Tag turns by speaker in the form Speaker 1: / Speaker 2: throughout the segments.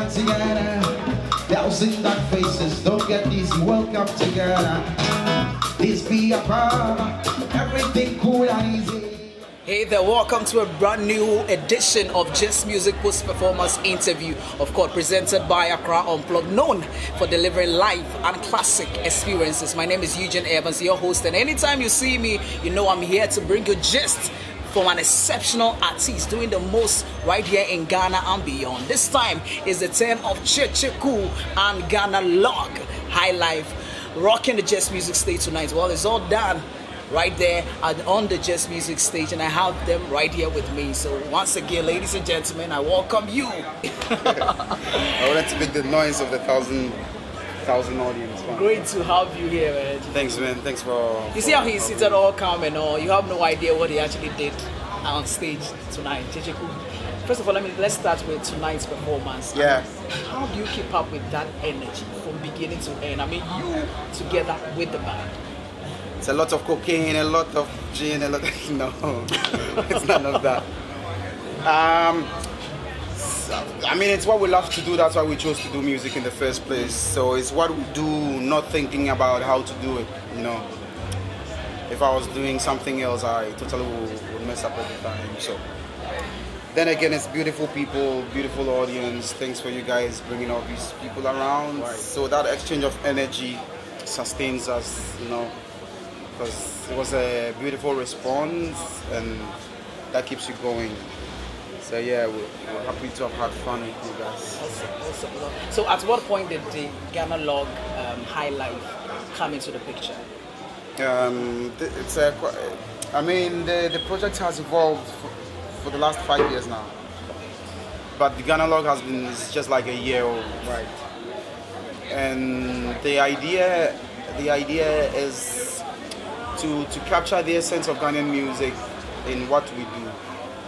Speaker 1: stand together. Thousand dark faces, don't get easy, welcome together. This be a problem, everything cool and easy.
Speaker 2: Hey there, welcome to a brand new edition of JustMusic post-performance interview, of course presented by Accra Unplugged, known for delivering live and classic experiences. My name is Eugene Evans, your host, and anytime you see me, you know I'm here to bring you gist from an exceptional artist doing the most right here in Ghana and beyond. This time is the turn of Kyekyeku and Ghana Log High Life, rocking the JustMusic stage tonight. Well, it's all done right there on the JustMusic stage, and I have them right here with me. So once again, ladies and gentlemen, I welcome you.
Speaker 3: I wanted to make the noise of the thousand audience. Man.
Speaker 2: Great to have you here, man.
Speaker 3: Thanks, man. Thanks for.
Speaker 2: You see how he's seated all calm and all. You have no idea what he actually did on stage tonight. Kyekyeku. First of all, let's start with tonight's performance.
Speaker 3: Yeah.
Speaker 2: How do you keep up with that energy from beginning to end? You together with the band.
Speaker 3: It's a lot of cocaine, a lot of gin, a lot of... No, it's none of that. It's what we love to do. That's why we chose to do music in the first place. So it's what we do, not thinking about how to do it, If I was doing something else, I totally would mess up every time. So then again, it's beautiful people, beautiful audience. Thanks for you guys bringing all these people around. Right. So that exchange of energy sustains us, because it was a beautiful response and that keeps you going. So yeah, we're happy to have had fun with you guys.
Speaker 2: Awesome. So at what point did the Ghana Log High Life come into the picture?
Speaker 3: The project has evolved for the last 5 years now, but the Ghana Log is just like a year old.
Speaker 2: Right.
Speaker 3: And the idea is to capture the essence of Ghanaian music in what we do.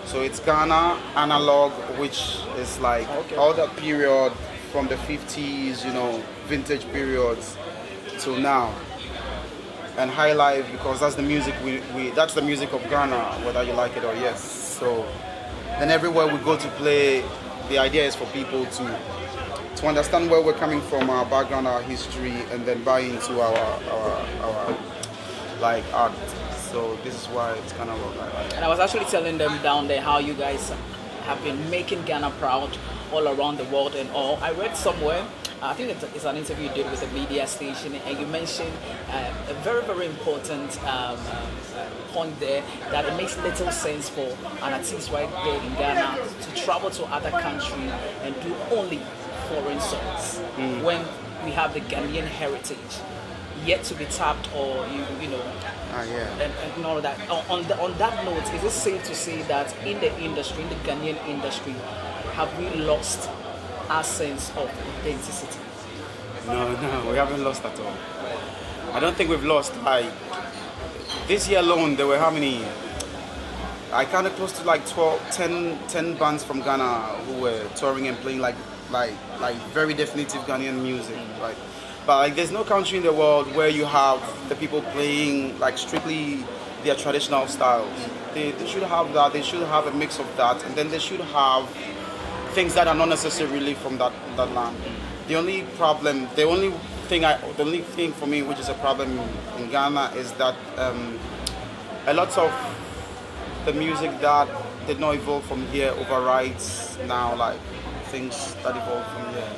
Speaker 3: So it's Ghana analog, which is like all that period from the 50s, vintage periods till now. And High Life, because that's the music that's the music of Ghana, whether you like it or yes. So then everywhere we go to play, the idea is for people to understand where we're coming from, our background, our history, and then buy into our art. So this is why it's kind of like.
Speaker 2: And I was actually telling them down there how you guys have been making Ghana proud all around the world and all. I read somewhere, I think it's an interview you did with a media station, and you mentioned a very, very important point there, that it makes little sense for an artist right there in Ghana to travel to other countries and do only foreign songs when we have the Ghanaian heritage yet to be tapped, or and all of that. On that note, is it safe to say that in the Ghanaian industry, have we lost our sense of authenticity?
Speaker 3: No, we haven't lost at all. I don't think we've lost. This year alone, there were how many? I counted close to like 10 bands from Ghana who were touring and playing like very definitive Ghanaian music, right? But there's no country in the world where you have the people playing like strictly their traditional styles. They should have that. They should have a mix of that, and then they should have things that are not necessarily from that land. The only thing for me, which is a problem in Ghana, is that a lot of the music that did not evolve from here overrides now like things that evolve from here.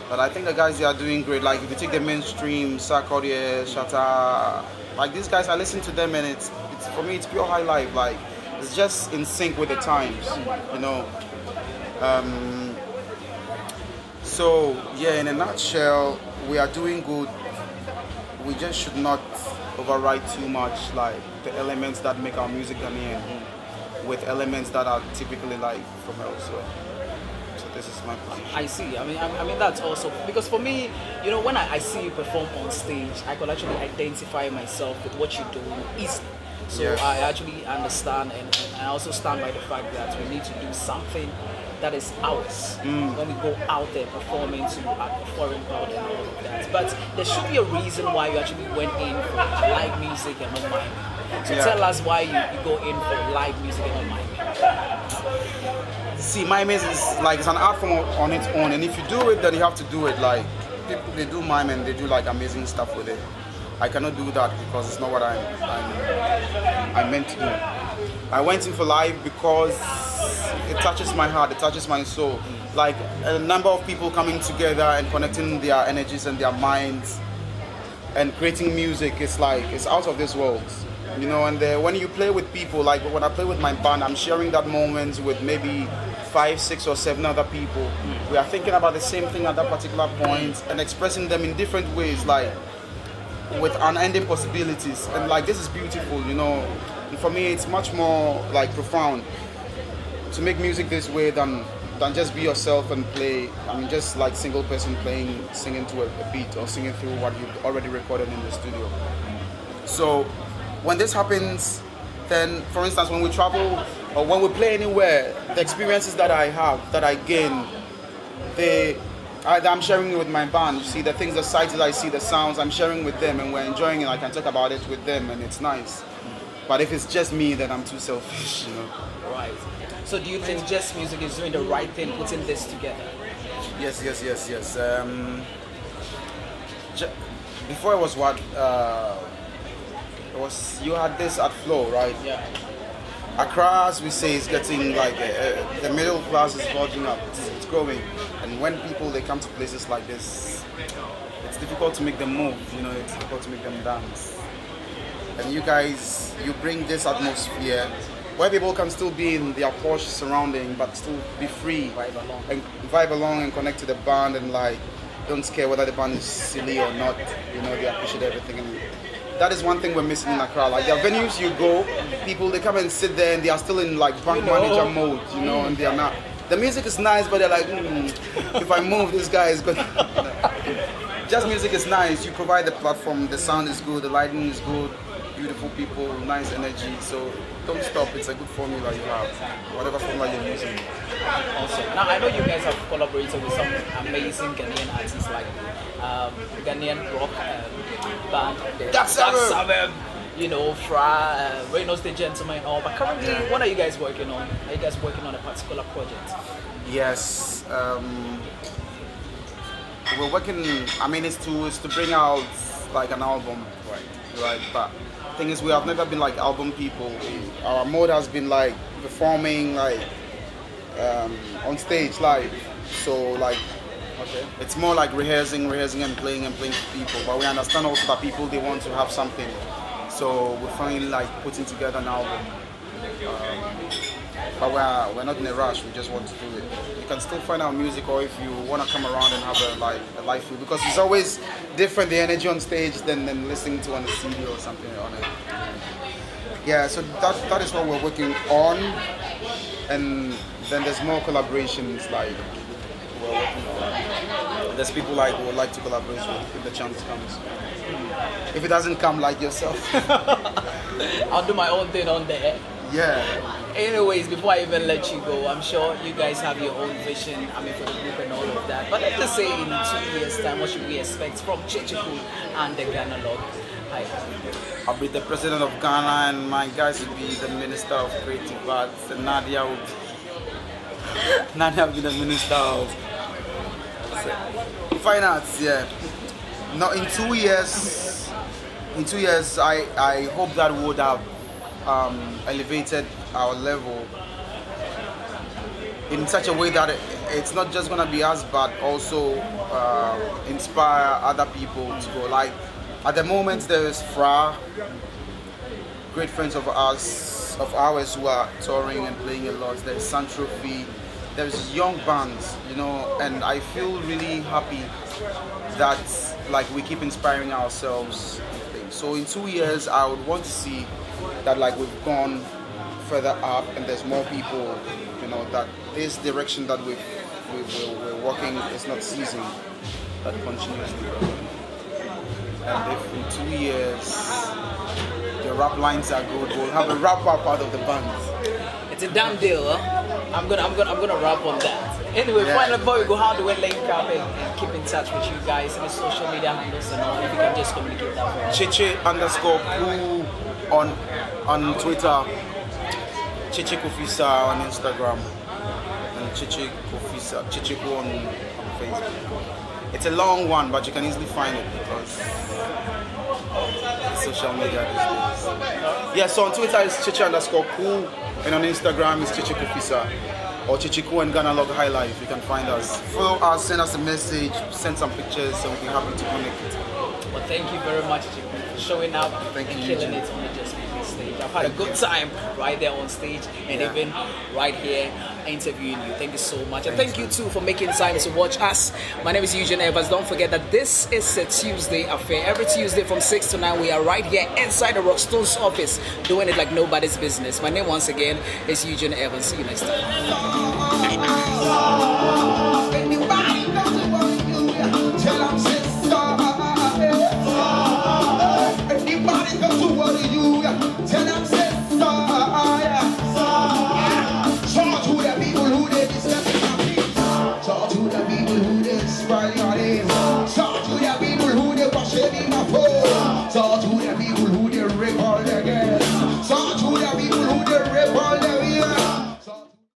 Speaker 3: But I think the guys, they are doing great. Like if you take the mainstream, Sarkodie, Shatta, like these guys, I listen to them and it's for me, it's pure High Life. Like it's just in sync with the times, So yeah, in a nutshell, we are doing good. We just should not override too much like the elements that make our music Ghanaian with elements that are typically like from elsewhere. So this is my position.
Speaker 2: I see. I mean that's also because for me, when I see you perform on stage, I could actually identify myself with what you're doing easily. So yes. I actually understand, and I also stand by the fact that we need to do something that is ours when we go out there performing to a foreign crowd and all of that. But there should be a reason why you actually went in for live music and not mining. So tell us why you go in for live music and not mining.
Speaker 3: see, mime is like it's an art form on its own, and if you do it, then you have to do it. Like people, they do mime and they do like amazing stuff with it. I cannot do that because it's not what I'm meant to do. I went in for live because it touches my heart, it touches my soul. Like a number of people coming together and connecting their energies and their minds and creating music. It's like it's out of this world. You know, and when you play with people, like when I play with my band, I'm sharing that moment with maybe 5, 6, or 7 other people. We are thinking about the same thing at that particular point and expressing them in different ways, like with unending possibilities. And like this is beautiful, you know. And for me, it's much more like profound to make music this way than just be yourself and play. I mean, just like single person playing, singing to a beat or singing through what you've already recorded in the studio. So when this happens, then for instance, when we travel or when we play anywhere, the experiences that I have, that I gain, I'm sharing it with my band. You see, the things, the sights that I see, the sounds, I'm sharing with them and we're enjoying it. I can talk about it with them and it's nice. But if it's just me, then I'm too selfish, you know.
Speaker 2: Right. So do you think JustMusic is doing the right thing, putting this together?
Speaker 3: Yes. Before it was what? You had this at Flow, right?
Speaker 2: Yeah.
Speaker 3: Accra, as we say, is getting like the middle class is bulging up. It's growing, and when people they come to places like this, it's difficult to make them move. You know, it's difficult to make them dance. And you guys, you bring this atmosphere where people can still be in their posh surrounding, but still be free, vibe along and connect to the band, and like don't care whether the band is silly or not. You know, they appreciate everything. And that is one thing we're missing in Accra. Like there are venues you go, people they come and sit there and they are still in like bank manager mode, you know, and they are not. The music is nice, but they're like, if I move, this guy is good. JustMusic is nice. You provide the platform. The sound is good. The lighting is good. Beautiful people, nice energy. So don't stop. It's a good formula you have. Whatever formula you're using.
Speaker 2: Awesome. Now I know you guys have collaborated with some amazing Ghanaian artists like Ghanaian rock band.
Speaker 3: That's
Speaker 2: you know, Fra, Reynolds the Gentleman, and all. But currently, what are you guys working on? Are you guys working on a particular project?
Speaker 3: Yes. We're working. I mean, it's to bring out like an album, right? But the thing is, we have never been like album people. Our mode has been like performing like on stage live. So like, it's more like rehearsing and playing for people. But we understand also that people they want to have something. So we're finally like putting together an album. But we're not in a rush. We just want to do it. You can still find our music, or if you want to come around and have a live feel, because it's always different, the energy on stage than listening to on the CD or something on it. Yeah, so that is what we're working on, and then there's more collaborations like we're working on. There's people like who would like to collaborate with if the chance comes. If it doesn't come, like yourself.
Speaker 2: I'll do my own thing on there.
Speaker 3: Yeah.
Speaker 2: Anyways, before I even let you go, I'm sure you guys have your own vision, I mean, for the group and all of that. But let's just say in 2 years' time, what should we expect from Kyekyeku and the Ghana Log?
Speaker 3: I'll be the president of Ghana, and my guys will be the minister of creative arts, and Nadia will be the minister of fine arts. Yeah. Now in 2 years, I hope that we would have elevated our level in such a way that it's not just gonna be us, but also inspire other people to go. Like at the moment, there is Fra, great friends of ours who are touring and playing a lot. There's Sun Trophy, there's young bands, you know, and I feel really happy that like we keep inspiring ourselves. So in 2 years, I would want to see that like we've gone further up and there's more people, you know, that this direction that we're walking is not ceasing, that continuously. And if in 2 years the rap lines are good, we'll have a rapper part of the band.
Speaker 2: It's a damn deal, huh? I'm gonna rap on that. Anyway, finally, before we go, how do we link up and keep in touch with you guys and the social media handles and all? If you can just communicate that for us.
Speaker 3: Kyekye_Ku on Twitter, Kyekyeku on Instagram, and Kyekyeku on Facebook. It's a long one, but you can easily find it because it's social media these days. Yeah, so on Twitter it's Chichi_cool, and on Instagram it's Kyekyeku or Kyekyeku and Ghana Log High Life. You can find us. Follow us, send us a message, send some pictures, so we'll be happy to connect.
Speaker 2: Well, thank you very much, Kyekyeku, for showing up
Speaker 3: Thank
Speaker 2: and
Speaker 3: you,
Speaker 2: killing
Speaker 3: Eugene.
Speaker 2: it on the JustMusic stage. I've had a good time right there on stage and even right here interviewing you. Thank you so much. And thank you too for making time to watch us. My name is Eugene Evans. Don't forget that this is a Tuesday affair. Every Tuesday from 6 to 9, we are right here inside the Rockstone's office doing it like nobody's business. My name once again is Eugene Evans. See you next time.
Speaker 1: Anybody got to want you? Tell 'em sister. Anybody got to worry you? Tell 'em sister. Talk to the people who they discuss. Talk to the people who they inspire.